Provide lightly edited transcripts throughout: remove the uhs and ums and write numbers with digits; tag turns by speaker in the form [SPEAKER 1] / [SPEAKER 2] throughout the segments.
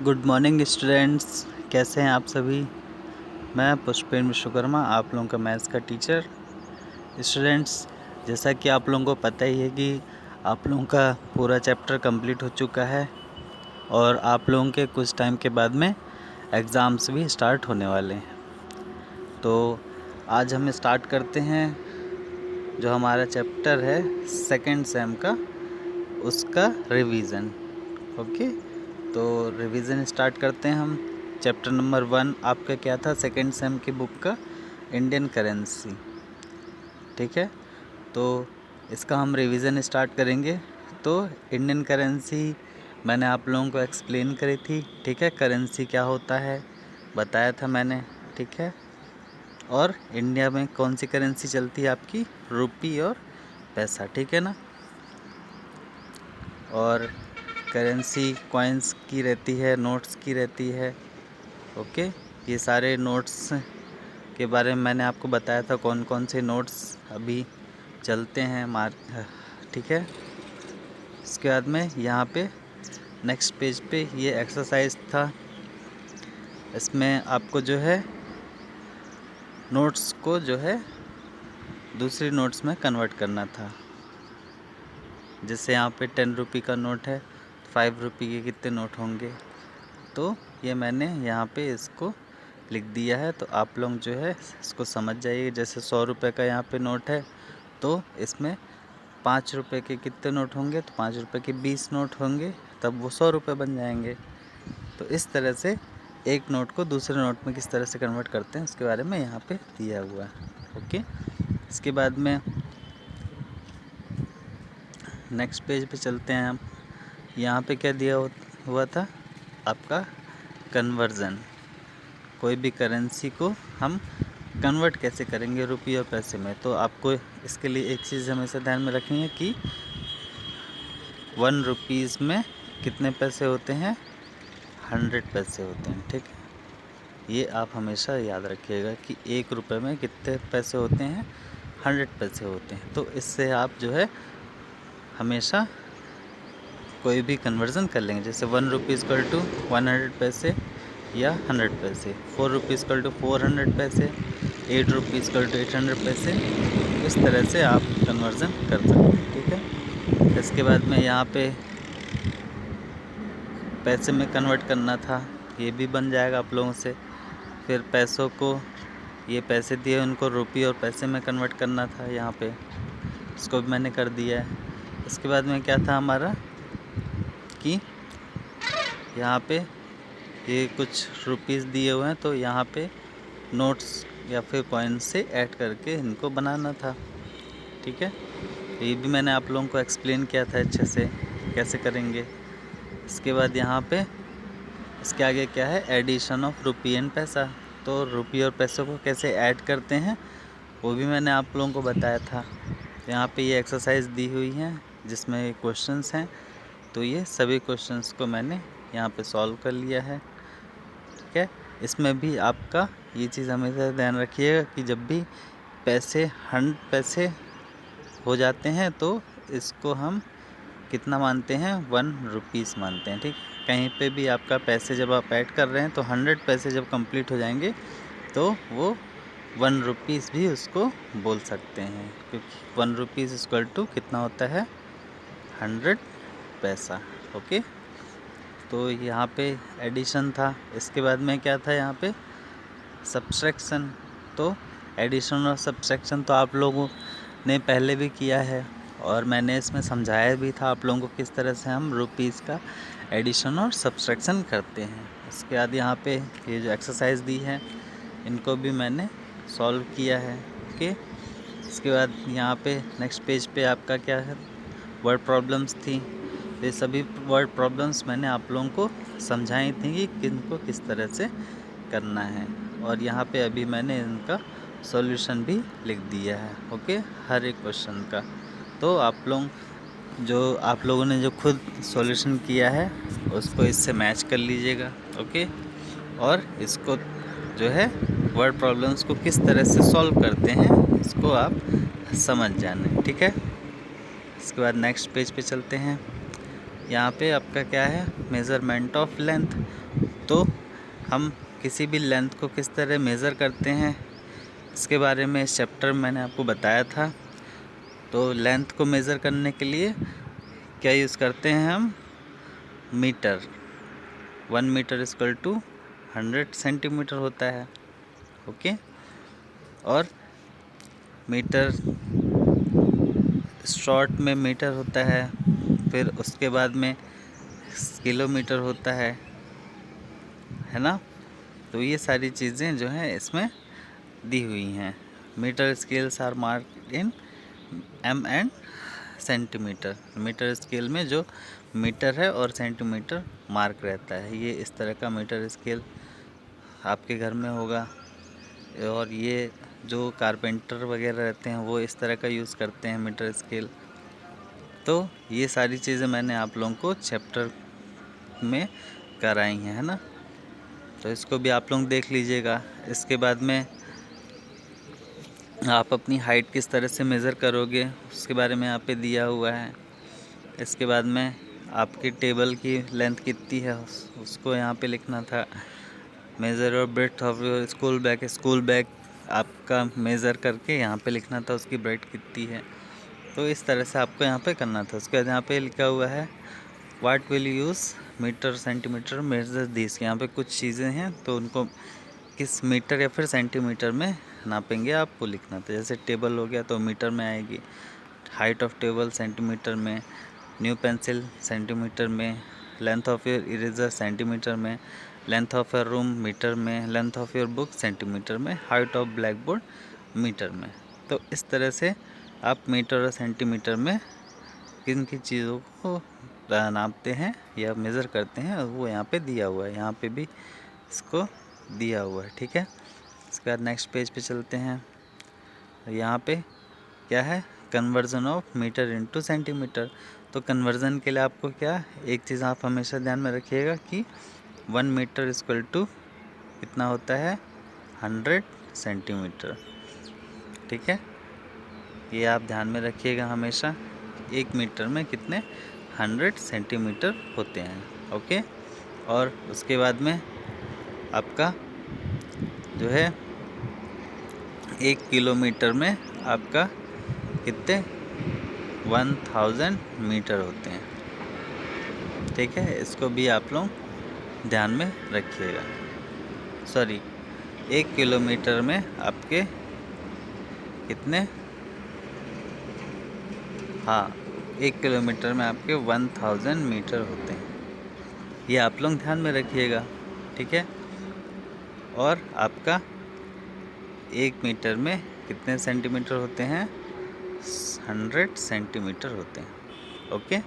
[SPEAKER 1] Good morning students, कैसे हैं आप सभी। मैं पुष्पेंद्र विश्वकर्मा, आप लोगों का मैथ्स का टीचर। स्टूडेंट्स, जैसा कि आप लोगों को पता ही है कि आप लोगों का पूरा चैप्टर कंप्लीट हो चुका है और आप लोगों के कुछ टाइम के बाद में एग्ज़ाम्स भी स्टार्ट होने वाले हैं। तो आज हम स्टार्ट करते हैं जो हमारा चैप्टर है सेकेंड सेम का, उसका रिवीज़न। ओके, तो रिवीजन स्टार्ट करते हैं हम। चैप्टर नंबर 1 आपका क्या था सेकेंड सेम की बुक का? Indian currency. ठीक है, तो इसका हम रिवीजन स्टार्ट करेंगे। तो इंडियन करेंसी मैंने आप लोगों को एक्सप्लेन करी थी। ठीक है, करेंसी क्या होता है बताया था मैंने। ठीक है, और इंडिया में कौन सी करेंसी चलती है आपकी? रुपी और पैसा। ठीक है ना। और करेंसी कॉइन्स की रहती है, नोट्स की रहती है। ओके, ये सारे नोट्स के बारे में मैंने आपको बताया था, कौन कौन से नोट्स अभी चलते हैं ठीक है। इसके बाद में यहाँ पे नेक्स्ट पेज पे ये एक्सरसाइज था। इसमें आपको जो है नोट्स को जो है दूसरी नोट्स में कन्वर्ट करना था। जैसे यहाँ पे 10 रुपये का नोट है, 5 रुपये के कितने नोट होंगे, तो ये मैंने यहाँ पे इसको लिख दिया है। तो आप लोग जो है इसको समझ जाइए। जैसे 100 रुपये का यहाँ पे नोट है, तो इसमें 5 रुपये के कितने नोट होंगे? तो 5 रुपये के 20 नोट होंगे, तब वो 100 रुपये बन जाएंगे। तो इस तरह से एक नोट को दूसरे नोट में किस तरह से कन्वर्ट करते हैं उसके बारे में यहाँ पे दिया हुआ है। ओके, इसके बाद में नेक्स्ट पेज पे चलते हैं हम। यहाँ पे क्या दिया हुआ था आपका? कन्वर्ज़न। कोई भी करेंसी को हम कन्वर्ट कैसे करेंगे रुपये और पैसे में। तो आपको इसके लिए एक चीज़ हमेशा ध्यान में रखनी है कि 1 रुपीज़ में कितने पैसे होते हैं? 100 पैसे होते हैं। ठीक है, ये आप हमेशा याद रखिएगा कि 1 रुपये में कितने पैसे होते हैं? 100 पैसे होते हैं। तो इससे आप जो है हमेशा कोई भी कन्वर्ज़न कर लेंगे। जैसे 1 रुपीज़ इक्वल टू 100 पैसे या 100 पैसे, 4 रुपीज़ इक्वल टू 400 पैसे, 8 रुपीज़ इक्वल टू 800 पैसे। इस तरह से आप कन्वर्ज़न कर सकते हैं। ठीक है, इसके बाद में यहाँ पे पैसे में कन्वर्ट करना था, ये भी बन जाएगा आप लोगों से। फिर पैसों को, ये पैसे दिए उनको रुपये और पैसे में कन्वर्ट करना था, यहाँ पे इसको भी मैंने कर दिया है। इसके बाद में क्या था हमारा कि यहाँ पे ये कुछ रुपीज़ दिए हुए हैं, तो यहाँ पे नोट्स या फिर कॉइन्स से ऐड करके इनको बनाना था। ठीक है, ये भी मैंने आप लोगों को एक्सप्लेन किया था अच्छे से कैसे करेंगे। इसके बाद यहाँ पे इसके आगे क्या है? एडिशन ऑफ रुपी एंड पैसा। तो रुपये और पैसों को कैसे ऐड करते हैं वो भी मैंने आप लोगों को बताया था। यहाँ पे ये एक्सरसाइज दी हुई है जिसमें क्वेश्चंस हैं, तो ये सभी क्वेश्चंस को मैंने यहाँ पे सॉल्व कर लिया है। ठीक है, इसमें भी आपका ये चीज़ हमेशा ध्यान रखिएगा कि जब भी पैसे 100 पैसे हो जाते हैं तो इसको हम कितना मानते हैं? 1 रुपीज़ मानते हैं। ठीक, कहीं पे भी आपका पैसे जब आप ऐड कर रहे हैं तो 100 पैसे जब कंप्लीट हो जाएंगे तो वो 1 रुपीज़ भी उसको बोल सकते हैं, क्योंकि 1 रुपीज़ इक्वल टू कितना होता है? 100 पैसा। ओके, तो यहाँ पे एडिशन था। इसके बाद में क्या था यहाँ पे? सब्सट्रैक्शन। तो एडिशन और सब्सट्रैक्शन तो आप लोगों ने पहले भी किया है और मैंने इसमें समझाया भी था आप लोगों को किस तरह से हम रुपीज़ का एडिशन और सब्सट्रैक्शन करते हैं। इसके बाद यहाँ पे ये जो एक्सरसाइज दी है इनको भी मैंने सॉल्व किया है। ओके, इसके बाद यहाँ पे नेक्स्ट पेज पे आपका क्या है? वर्ड प्रॉब्लम्स थी। ये सभी वर्ड प्रॉब्लम्स मैंने आप लोगों को समझाई थी कि किनको किस तरह से करना है, और यहाँ पे अभी मैंने इनका सॉल्यूशन भी लिख दिया है। ओके, हर एक क्वेश्चन का। तो आप लोगों ने जो खुद सॉल्यूशन किया है उसको इससे मैच कर लीजिएगा। ओके, और इसको जो है वर्ड प्रॉब्लम्स को किस तरह से सॉल्व करते हैं इसको आप समझ जाना। ठीक है, इसके बाद नेक्स्ट पेज पे चलते हैं। यहाँ पे आपका क्या है? Measurement of length. तो हम किसी भी लेंथ को किस तरह मेज़र करते हैं इसके बारे में इस चैप्टर में मैंने आपको बताया था। तो लेंथ को मेज़र करने के लिए क्या यूज़ करते हैं हम? Metre. 1 metre equal to 100 centimetre होता है। ओके। और मीटर शॉर्ट में मीटर होता है, फिर उसके बाद में किलोमीटर होता है ना। तो ये सारी चीज़ें जो हैं इसमें दी हुई हैं। Metre scales are marked in M and centimetre. Metre scale में जो मीटर है और सेंटीमीटर मार्क रहता है, ये इस तरह का मीटर स्केल आपके घर में होगा। और ये जो कारपेंटर वगैरह रहते हैं वो इस तरह का यूज़ करते हैं मीटर स्केल। तो ये सारी चीज़ें मैंने आप लोगों को चैप्टर में कराई हैं, है ना। तो इसको भी आप लोग देख लीजिएगा। इसके बाद में आप अपनी हाइट किस तरह से मेज़र करोगे उसके बारे में यहाँ पे दिया हुआ है। इसके बाद में आपकी टेबल की लेंथ कितनी है उसको यहाँ पे लिखना था। मेज़र और breadth of your school bag आपका मेज़र करके यहाँ पे लिखना था उसकी ब्रेड्थ कितनी है। तो इस तरह से आपको यहाँ पे करना था। उसके बाद यहाँ पे लिखा हुआ है what will use metre centimetre measure this. यहाँ पे कुछ चीज़ें हैं तो उनको किस मीटर या फिर सेंटीमीटर में नापेंगे आपको लिखना था। जैसे टेबल हो गया तो मीटर में आएगी, हाइट ऑफ टेबल सेंटीमीटर में, न्यू पेंसिल सेंटीमीटर में, length of your eraser centimetre में, length of your room metre में, length of your book centimetre में, height of black board metre में। तो इस तरह से आप मीटर और सेंटीमीटर में किन की चीज़ों को नापते हैं या मेज़र करते हैं वो यहाँ पे दिया हुआ है। यहाँ पे भी इसको दिया हुआ है, ठीक है। इसके बाद नेक्स्ट पेज पे चलते हैं। यहाँ पे क्या है? Conversion of metre into centimetre. तो कन्वर्जन के लिए आपको क्या एक चीज़ आप हमेशा ध्यान में रखिएगा कि 1 मीटर इक्वल टू कितना होता है? 100 सेंटीमीटर, ठीक है। ये आप ध्यान में रखिएगा हमेशा। 1 मीटर में कितने? 100 सेंटीमीटर होते हैं। ओके। और उसके बाद में आपका जो है 1 किलोमीटर में आपका कितने? 1000 मीटर होते हैं, ठीक है। इसको भी आप लोग ध्यान में रखिएगा। सॉरी, 1 किलोमीटर में आपके कितने? हाँ, 1 किलोमीटर में आपके 1000 मीटर होते हैं। ये आप लोग ध्यान में रखिएगा, ठीक है। और आपका 1 मीटर में कितने सेंटीमीटर होते हैं? 100 सेंटीमीटर होते हैं। ओके।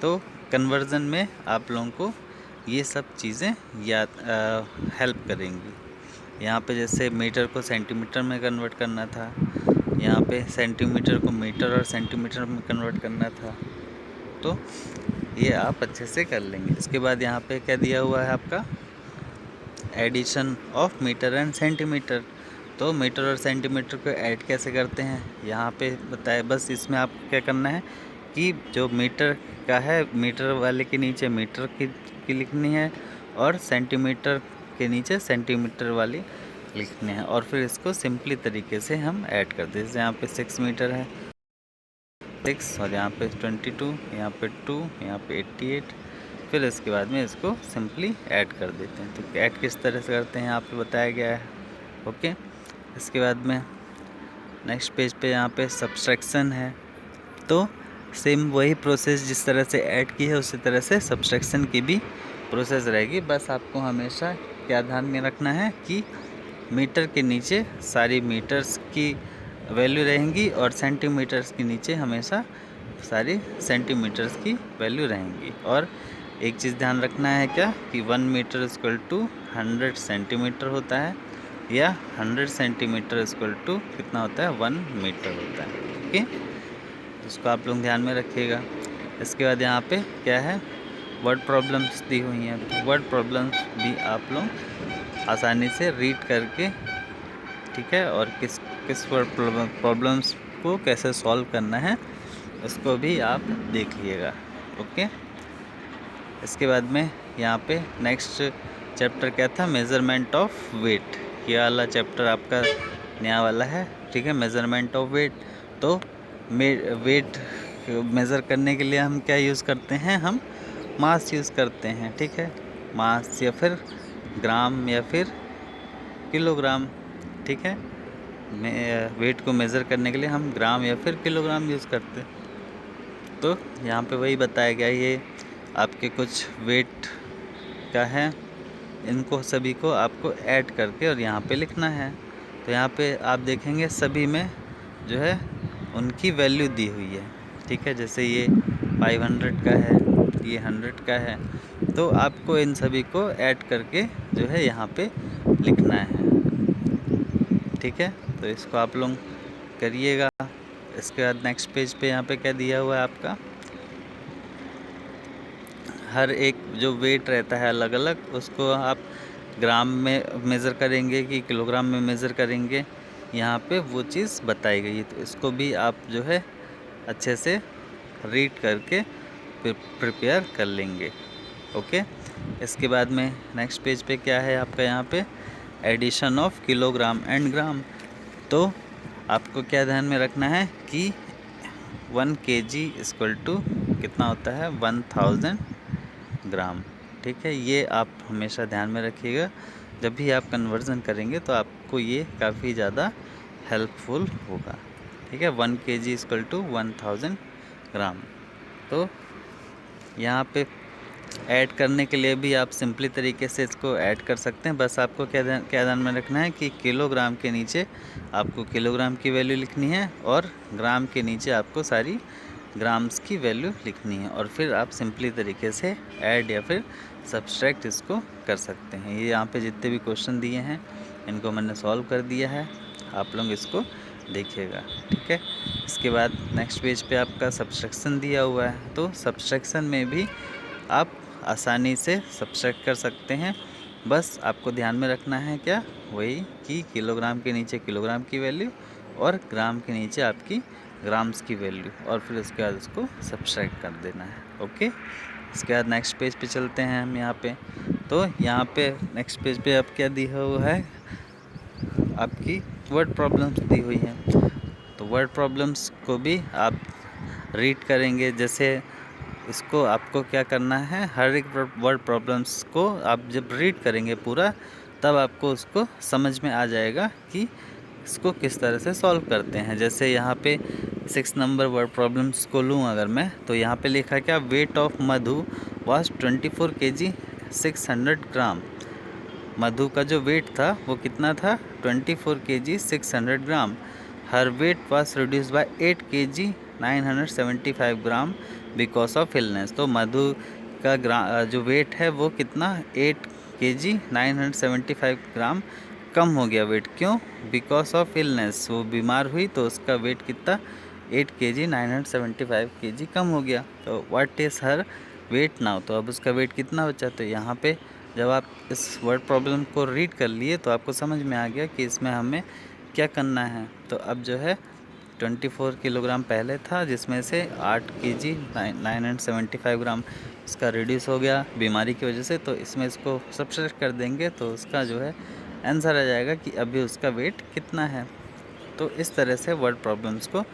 [SPEAKER 1] तो कन्वर्जन में आप लोगों को ये सब चीज़ें याद हेल्प करेंगी। यहाँ पे जैसे मीटर को सेंटीमीटर में कन्वर्ट करना था, यहाँ पे सेंटीमीटर को मीटर और सेंटीमीटर में कन्वर्ट करना था। तो ये आप अच्छे से कर लेंगे। इसके बाद यहाँ पे क्या दिया हुआ है आपका? Addition of metre and centimetre. तो मीटर और सेंटीमीटर को ऐड कैसे करते हैं यहाँ पे बताया। बस इसमें आपको क्या करना है कि जो मीटर का है मीटर वाले के नीचे मीटर की लिखनी है और सेंटीमीटर के नीचे सेंटीमीटर वाली लिखनी है। और फिर इसको सिंपली तरीके से हम ऐड कर दें। जैसे यहाँ पे 6 मीटर है 6, और यहाँ पे 22, यहाँ पे 2, यहाँ पे 88। फिर इसके बाद में इसको सिंपली ऐड कर देते हैं। तो ऐड किस तरह से करते हैं यहाँ पे बताया गया है। ओके। इसके बाद में नेक्स्ट पेज पे यहाँ पे सब्सट्रैक्शन है। तो सेम वही प्रोसेस जिस तरह से ऐड की है उसी तरह से सब्सट्रैक्शन की भी प्रोसेस रहेगी। बस आपको हमेशा क्या ध्यान में रखना है कि मीटर के नीचे सारी मीटर्स की वैल्यू रहेंगी और सेंटीमीटर्स के नीचे हमेशा सारी सेंटीमीटर्स की वैल्यू रहेंगी। और एक चीज़ ध्यान रखना है क्या कि 1 मीटर इक्वल टू 100 सेंटीमीटर होता है, या 100 सेंटीमीटर इक्वल टू कितना होता है? 1 मीटर होता है। ओके। उसको आप लोग ध्यान में रखिएगा। इसके बाद यहाँ पे क्या है? वर्ड प्रॉब्लम्स दी हुई हैं। तो वर्ड प्रॉब्लम्स भी आप लोग आसानी से रीड करके, ठीक है, और किस वर्ड प्रॉब्लम्स को कैसे सॉल्व करना है उसको भी आप देख लीजिएगा। ओके। इसके बाद में यहाँ पे नेक्स्ट चैप्टर क्या था, मेज़रमेंट ऑफ वेट। ये वाला चैप्टर आपका नया वाला है, ठीक है, मेज़रमेंट ऑफ वेट। तो वेट मेज़र करने के लिए हम क्या यूज़ करते हैं, हम मास यूज़ करते हैं, ठीक है, मास या फिर ग्राम या फिर किलोग्राम, ठीक है। वेट को मेज़र करने के लिए हम ग्राम या फिर किलोग्राम यूज़ करते हैं। तो यहाँ पे वही बताया गया, ये आपके कुछ वेट का है, इनको सभी को आपको ऐड करके और यहाँ पे लिखना है। तो यहाँ पे आप देखेंगे सभी में जो है उनकी वैल्यू दी हुई है, ठीक है। जैसे ये 500 का है, ये 100 का है, तो आपको इन सभी को ऐड करके जो है यहाँ पे लिखना है, ठीक है। तो इसको आप लोग करिएगा। इसके बाद नेक्स्ट पेज पे यहाँ पे क्या दिया हुआ है आपका, हर एक जो वेट रहता है अलग अलग, उसको आप ग्राम में मेज़र करेंगे कि किलोग्राम में मेज़र करेंगे, यहाँ पे वो चीज़ बताई गई है। तो इसको भी आप जो है अच्छे से रीड करके प्रिपेयर कर लेंगे, ओके। इसके बाद में नेक्स्ट पेज पे क्या है आपका, यहाँ पे एडिशन ऑफ किलोग्राम एंड ग्राम। तो आपको क्या ध्यान में रखना है कि 1 kg इक्वल टू कितना होता है, 1000 ग्राम, ठीक है। ये आप हमेशा ध्यान में रखिएगा, जब भी आप कन्वर्जन करेंगे तो आपको ये काफ़ी ज़्यादा हेल्पफुल होगा, ठीक है। 1 kg इक्वल टू 1000 ग्राम। तो यहाँ पे ऐड करने के लिए भी आप सिंपली तरीके से इसको ऐड कर सकते हैं। बस आपको क्या ध्यान में रखना है कि किलोग्राम के नीचे आपको किलोग्राम की वैल्यू लिखनी है और ग्राम के नीचे आपको सारी ग्राम्स की वैल्यू लिखनी है, और फिर आप सिंपली तरीके से ऐड या फिर सब्सट्रैक्ट इसको कर सकते हैं। ये यहाँ पे जितने भी क्वेश्चन दिए हैं इनको मैंने सॉल्व कर दिया है, आप लोग इसको देखिएगा, ठीक है। इसके बाद नेक्स्ट पेज पे आपका सब्सट्रैक्शन दिया हुआ है। तो सब्सट्रैक्शन में भी आप आसानी से सब्सट्रैक्ट कर सकते हैं। बस आपको ध्यान में रखना है क्या, वही कि किलोग्राम के नीचे किलोग्राम की वैल्यू और ग्राम के नीचे आपकी ग्राम्स की वैल्यू, और फिर उसके बाद उसको सब्सट्रैक्ट कर देना है, ओके। इसके बाद नेक्स्ट पेज पे चलते हैं हम यहाँ पे। तो यहाँ पे नेक्स्ट पेज पे आप क्या दिया हुआ है, आपकी वर्ड प्रॉब्लम्स दी हुई हैं। तो वर्ड प्रॉब्लम्स को भी आप रीड करेंगे। जैसे इसको आपको क्या करना है, हर एक वर्ड प्रॉब्लम्स को आप जब रीड करेंगे पूरा, तब आपको उसको समझ में आ जाएगा कि इसको किस तरह से सॉल्व करते हैं। जैसे यहाँ पे 6 नंबर वर्ड प्रॉब्लम्स को लूँ अगर मैं, तो यहाँ पे लिखा क्या, weight of Madhu was 24 kg 600 ग्राम। मधु का जो वेट था वो कितना था, 24 kg 600 gram. Her wait was reduce by 8 kg 975 gram because of illness. तो मधु का जो वेट है वो कितना, 8 kg 975 ग्राम कम हो गया वेट। क्यों, बिकॉज ऑफ इलनेस, वो बीमार हुई तो उसका वेट कितना, 8 kg 975 kg कम हो गया। तो what is her weight now, तो अब उसका वेट कितना बचा। तो यहाँ पे जब आप इस वर्ड प्रॉब्लम को रीड कर लिए तो आपको समझ में आ गया कि इसमें हमें क्या करना है। तो अब जो है 24 किलोग्राम पहले था, जिसमें से 8 kg 975 ग्राम इसका रिड्यूस हो गया बीमारी की वजह से। तो इसमें इसको सब्ट्रैक्ट कर देंगे तो उसका जो है आंसर आ जाएगा कि अभी उसका वेट कितना है। तो इस तरह से वर्ड प्रॉब्लम्स को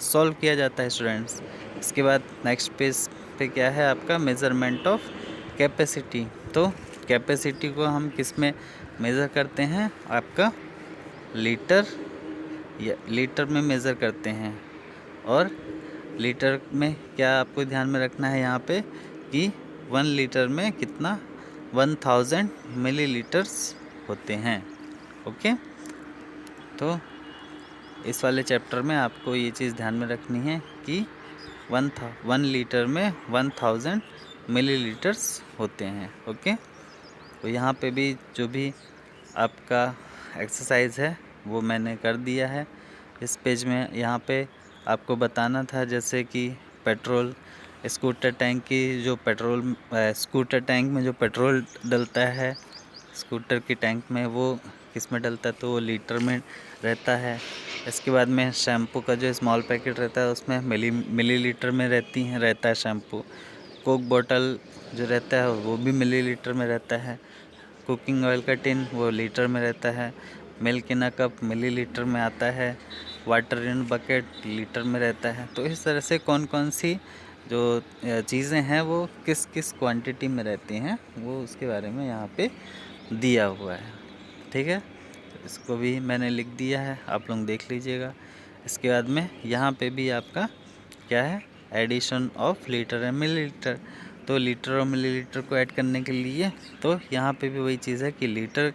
[SPEAKER 1] सॉल्व किया जाता है स्टूडेंट्स। इसके बाद नेक्स्ट पेज पे क्या है आपका, मेज़रमेंट ऑफ कैपेसिटी। तो कैपेसिटी को हम किस में मेज़र करते हैं, आपका लीटर या लीटर में मेज़र करते हैं। और लीटर में क्या आपको ध्यान में रखना है यहाँ पे कि 1 लीटर में कितना, 1000 मिलीलीटर्स होते हैं, ओके। तो इस वाले चैप्टर में आपको ये चीज़ ध्यान में रखनी है कि 1 लीटर में 1000 मिलीलीटर्स होते हैं, ओके। तो यहाँ पे भी जो भी आपका एक्सरसाइज है वो मैंने कर दिया है इस पेज में। यहाँ पे आपको बताना था जैसे कि पेट्रोल स्कूटर टैंक की जो पेट्रोल स्कूटर टैंक में जो पेट्रोल डलता है स्कूटर की टैंक में, वो किस में डलता है, तो वो लीटर में रहता है। इसके बाद में शैम्पू का जो स्मॉल पैकेट रहता है उसमें मिलीलीटर में रहता है शैम्पू। कोक बॉटल जो रहता है वो भी मिलीलीटर में रहता है। कुकिंग ऑयल का टिन वो लीटर में रहता है, milk in a cup millilitre में आता है, वाटर इन बकेट लीटर में रहता है। तो इस तरह से कौन कौन सी जो चीज़ें हैं वो किस किस क्वांटिटी में रहती हैं वो उसके बारे में यहाँ पे दिया हुआ है। ठीक है, इसको भी मैंने लिख दिया है, आप लोग देख लीजिएगा। इसके बाद में यहाँ पे भी आपका क्या है, addition of litre and millilitre. तो लीटर और मिलीलीटर को ऐड करने के लिए तो यहाँ पे भी वही चीज़ है कि लीटर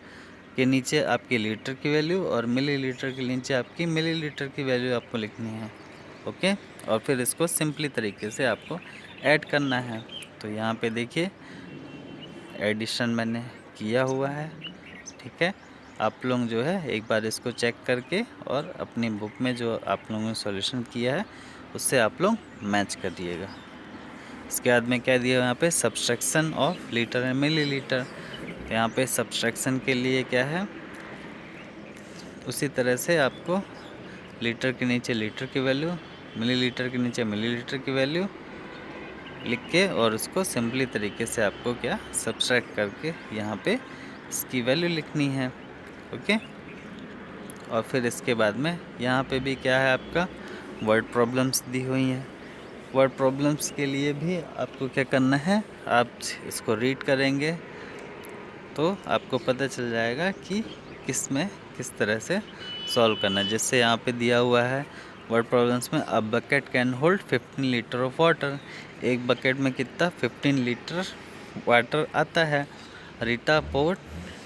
[SPEAKER 1] के नीचे आपकी लीटर की वैल्यू और मिलीलीटर के नीचे आपकी मिलीलीटर की वैल्यू आपको लिखनी है। ओके, और फिर इसको सिंपली तरीके से आपको ऐड करना है। तो यहाँ पे देखिए एडिशन मैंने किया हुआ है। ठीक है, आप लोग जो है एक बार इसको चेक करके और अपनी बुक में जो आप लोगों ने सॉल्यूशन किया है उससे आप लोग मैच कर दिएगा। इसके बाद में क्या दिया यहाँ पे, subtraction of litre and millilitre. तो यहाँ पे सब्सट्रैक्शन के लिए क्या है, उसी तरह से आपको लीटर के नीचे लीटर की वैल्यू, मिलीलीटर के नीचे मिलीलीटर की वैल्यू लिख के और उसको सिंपली तरीके से आपको क्या सब्सट्रैक्ट करके यहाँ पे इसकी वैल्यू लिखनी है। ओके, और फिर इसके बाद में यहाँ पे भी क्या है, आपका वर्ड प्रॉब्लम्स दी हुई हैं। वर्ड प्रॉब्लम्स के लिए भी आपको क्या करना है, आप इसको रीड करेंगे तो आपको पता चल जाएगा कि किस में किस तरह से सॉल्व करना है। जैसे यहाँ पे दिया हुआ है वर्ड प्रॉब्लम्स में, a bucket can hold 15 litre of water. एक बकेट में कितना 15 लीटर वाटर आता है। Rita poured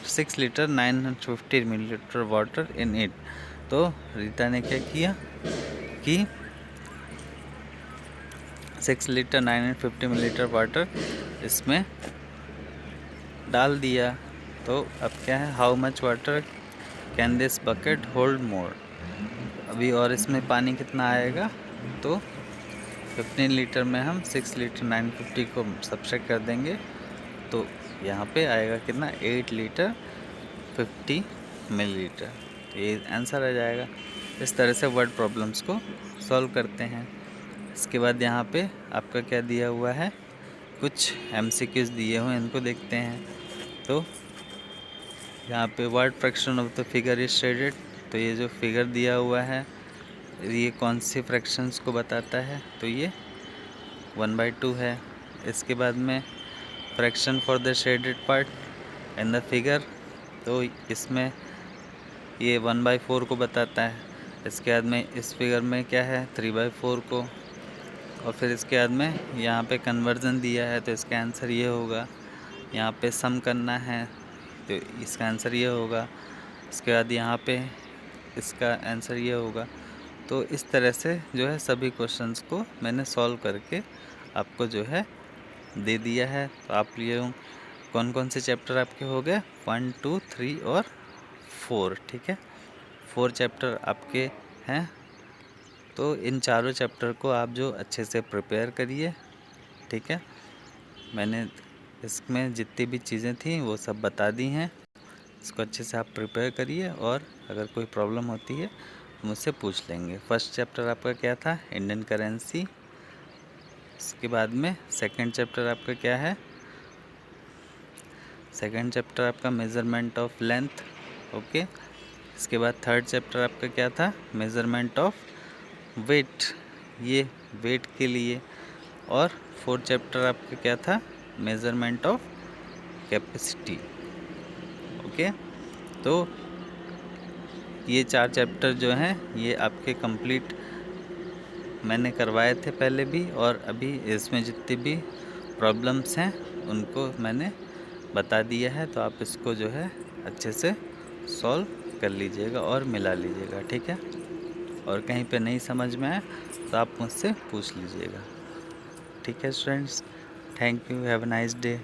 [SPEAKER 1] 6 litre 950 millilitre water in it. तो रीटा ने क्या किया कि 6 लीटर 950 मिलीलीटर वाटर इसमें डाल दिया। तो अब क्या है, how much water can this bucket hold मोर। अभी और इसमें पानी कितना आएगा, तो 15 लीटर में हम 6 लीटर 950 को सब्ट्रैक्ट कर देंगे तो यहाँ पे आएगा कितना, 8 लीटर 50 मिलीलीटर। तो ये आंसर आ जाएगा। इस तरह से वर्ड प्रॉब्लम्स को सॉल्व करते हैं। इसके बाद यहाँ पे आपका क्या दिया हुआ है, कुछ MCQs दिए हुए हैं, इनको देखते हैं। तो यहाँ पे word fraction of the figure is shaded. तो ये जो फिगर दिया हुआ है ये कौन सी फ्रैक्शंस को बताता है, तो ये 1/2 है। इसके बाद में fraction for the shaded part in the figure, तो इसमें ये 1/4 को बताता है। इसके बाद में इस फिगर में क्या है, 3/4 को। और फिर इसके बाद में यहाँ पे कन्वर्जन दिया है तो इसका आंसर ये होगा। यहाँ पे सम करना है तो इसका आंसर ये होगा। इसके बाद यहाँ पे इसका आंसर ये होगा। तो इस तरह से जो है सभी क्वेश्चंस को मैंने सॉल्व करके आपको जो है दे दिया है। तो आप ये कौन कौन से चैप्टर आपके हो गए, 1, 2, 3 और 4। ठीक है, 4 चैप्टर आपके हैं। तो इन चारों चैप्टर को आप जो अच्छे से प्रिपेयर करिए। ठीक है, मैंने इसमें जितनी भी चीज़ें थी वो सब बता दी हैं। इसको अच्छे से आप प्रिपेयर करिए और अगर कोई प्रॉब्लम होती है मुझसे पूछ लेंगे। फर्स्ट चैप्टर आपका क्या था, इंडियन करेंसी। इसके बाद में सेकंड चैप्टर आपका क्या है, सेकंड चैप्टर आपका मेज़रमेंट ऑफ लेंथ। ओके, इसके बाद थर्ड चैप्टर आपका क्या था, मेज़रमेंट ऑफ वेट, ये वेट के लिए। और फोर्थ चैप्टर आपका क्या था, मेज़रमेंट ऑफ कैपेसिटी। ओके, तो ये 4 चैप्टर जो हैं ये आपके कंप्लीट मैंने करवाए थे पहले भी, और अभी इसमें जितनी भी प्रॉब्लम्स हैं उनको मैंने बता दिया है। तो आप इसको जो है अच्छे से सॉल्व कर लीजिएगा और मिला लीजिएगा। ठीक है, और कहीं पे नहीं समझ में आए तो आप मुझसे पूछ लीजिएगा। ठीक है students, thank you, have a nice day.